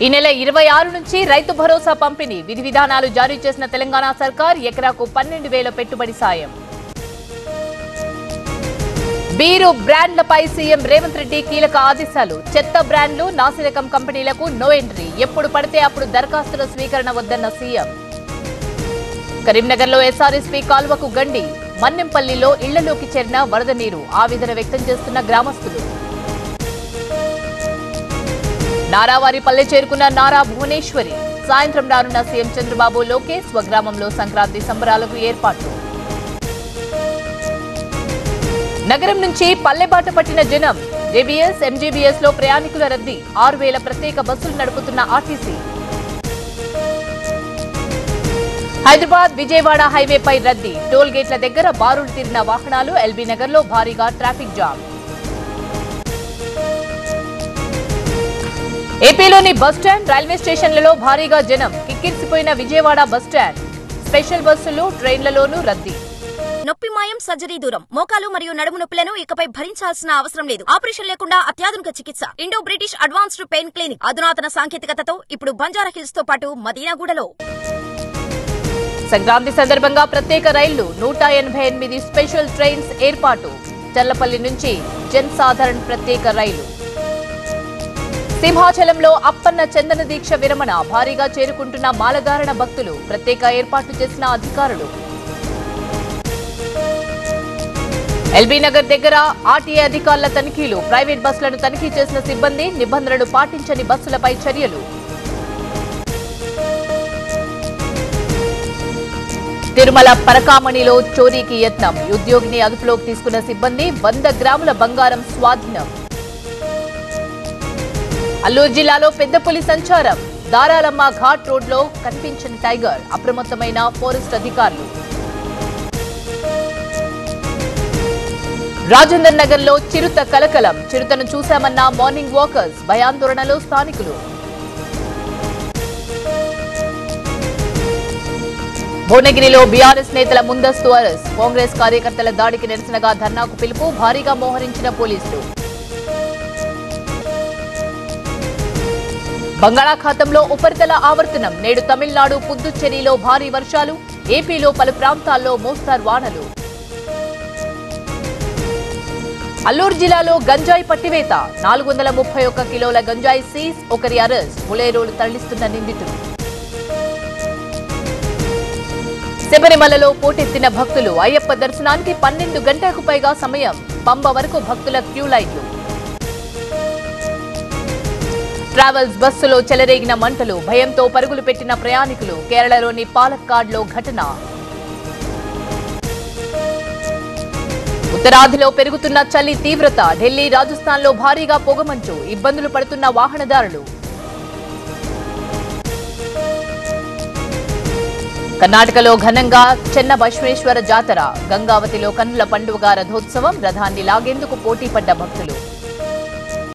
ఈ నెల 26 నుంచి రైతు భరోసా పంపిణీ విధి విధానాలు జారీ చేసిన తెలంగాణ సర్కార్ ఎకరాకు 12,000 పెట్టుబడి సాయం. బీరు బ్రాండ్లపై సీఎం రేవంత్ రెడ్డి కీలక ఆదేశాలు. చెత్త బ్రాండ్లు, నాసిరకం కంపెనీలకు నో ఎంట్రీ. ఎప్పుడు పడితే అప్పుడు దరఖాస్తుల స్వీకరణ వద్దన్న సీఎం. కరీంనగర్లో ఎస్ఆర్ఎస్పీ కాల్వకు గండి. మన్నెంపల్లిలో ఇళ్లలోకి చేరిన వరద నీరు. ఆవేదన వ్యక్తం చేస్తున్న గ్రామస్తులు. నారావారిపల్లె చేరుకున్న నారా భువనేశ్వరి. సాయంత్రం రానున్న సీఎం చంద్రబాబు, లోకేష్ స్వగ్రామంలో సంక్రాంతి సంబరాలకు ఏర్పాట్లు. నగరం నుంచి పల్లెబాట పట్టిన జనం. జేబీఎస్, ఎంజీబీఎస్ లో ప్రయాణికుల రద్దీ. 6,000 ప్రత్యేక బస్సులు నడుపుతున్న ఆర్టీసీ. హైదరాబాద్ విజయవాడ హైవేపై రద్దీ. టోల్ గేట్ల దగ్గర బారులు తీరిన వాహనాలు. ఎల్బీ నగర్ లో భారీగా ట్రాఫిక్ జామ్. ఏపీలోని బస్టాండ్, రైల్వే స్టేషన్లలో భారీగా జనం. కిక్కిరిసిపోయిన విజయవాడ బస్టాండ్. స్పెషల్ బస్సులు, ట్రైన్లలోనూ రద్దీ. నొప్పి మాయం, సర్జరీ దూరం. మోకాలు మరియు నడుము నొప్పులను ఇకపై భరించాల్సిన అవసరం లేదు. ఆపరేషన్ లేకుండా అత్యాధునిక చికిత్స. Indo British advanced pain clinic. అధునాతన సాంకేతికతతో ఇప్పుడు బంజారా హిల్స్ తో పాటు మదీనాగూడలో. సంక్రాంతి సందర్భంగా ప్రత్యేక రైళ్లు. 188 స్పెషల్ ట్రైన్స్ ఏర్పాటు. చల్లపల్లి నుంచి జన్ సాధారణ ప్రత్యేక రైలు. సింహాచలంలో అప్పన్న చందన దీక్ష విరమణ. భారీగా చేరుకుంటున్న మాలధారణ భక్తులు. ప్రత్యేక ఏర్పాట్లు చేసిన అధికారులు. ఎల్బీ నగర్ దగ్గర ఆర్టీఏ అధికారుల తనిఖీలు. ప్రైవేట్ బస్సులను తనిఖీ చేసిన సిబ్బంది. నిబంధనలు పాటించని బస్సులపై చర్యలు. తిరుమల పరకామణిలో చోరీకి యత్నం. ఉద్యోగిని అదుపులోకి తీసుకున్న సిబ్బంది. 100 గ్రాముల బంగారం స్వాధీనం. అల్లూరు జిల్లాలో పెద్ద పులి సంచారం. దారాలమ్మ ఘాట్ రోడ్లో కనిపించని టైగర్. అప్రమత్తమైన ఫారెస్ట్ అధికారులు. రాజేందర్ నగర్ లో చిరుత కలకలం. చిరుతను చూశామన్న మార్నింగ్ వాకర్స్. భయాందోళనలో స్థానికులు. భువనగిరిలో బీఆర్ఎస్ నేతల ముందస్తు అరెస్ట్. కాంగ్రెస్ కార్యకర్తల దాడికి నిరసనగా ధర్నాకు పిలుపు. భారీగా మోహరించిన పోలీసులు. బంగాళాఖాతంలో ఉపరితల ఆవర్తనం. నేడు తమిళనాడు, పుదుచ్చేరిలో భారీ వర్షాలు. ఏపీలో పలు ప్రాంతాల్లో మోస్తరు వానలు. అల్లూరు జిల్లాలో గంజాయి పట్టివేత. 431 కిలోల గంజాయి సీజ్. ఒకరి అరెస్ట్. ములేరోలు తరలిస్తున్న నిందితులు. శబరిమలలో పోటెత్తిన భక్తులు. అయ్యప్ప దర్శనానికి 12 గంటలకు పైగా సమయం. పంబ వరకు భక్తుల క్యూ లైన్లు. ట్రావెల్స్ బస్సులో చెలరేగిన మంటలు. భయంతో పరుగులు పెట్టిన ప్రయాణికులు. కేరళలోని పాలక్కాడ్లో ఘటన. ఉత్తరాదిలో పెరుగుతున్న చలి తీవ్రత. ఢిల్లీ, రాజస్థాన్లో భారీగా పొగమంచు. ఇబ్బందులు పడుతున్న వాహనదారులు. కర్ణాటకలో ఘనంగా చెన్న బసవేశ్వర జాతర. గంగావతిలో కన్నుల పండుగ రథోత్సవం. రథాన్ని లాగేందుకు పోటీ పడ్డ భక్తులు.